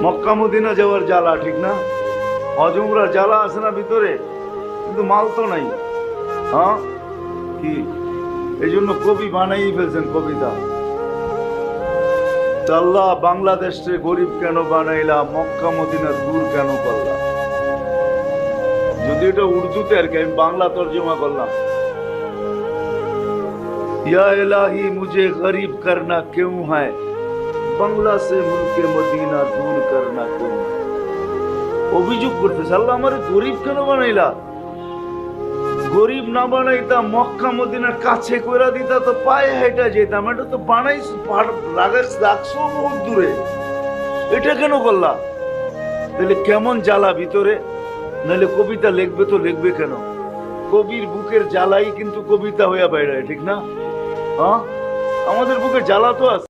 Mecca Medina যাওয়ার জ্বালা, ঠিক না? হজ উমরার জ্বালা আছে না ভিতরে, কিন্তু মাল তো নাই। হ্যাঁ কি এই জন্য কবি বানাই ফেলছেন কবিতা, আল্লাহ বাংলাদেশে গরিব কেন বানাইলা, মক্কা মদিনা দূর কেন করলা। যদি এটা উর্দুতে আর কি, আমি বাংলা তর্জমা করলাম। या इलाही मुझे गरीब करना क्यों है, বাংলা সে মুলকে মদিনা দূর করনা क्यों। অভিযোগ করতেছে, আল্লাহ আমারে গরিব কেন বানাইলা। গরিব না বানাইতা মক্কা মদিনার কাছে কইরা দিতা তো পায়ে হেঁটে যেতাম। এটা তো বানাইছো, রাখছো বহুত দূরে, এটা কেন করলা? তাহলে কেমন জ্বালা ভিতরে, নাহলে কবিতা লিখবে তো লিখবে কেন? কবির বুকের জ্বালাই কিন্তু কবিতা হইয়া বাইরে, ঠিক না? হ্যাঁ, আমাদের বুকের জ্বালা তো আছে।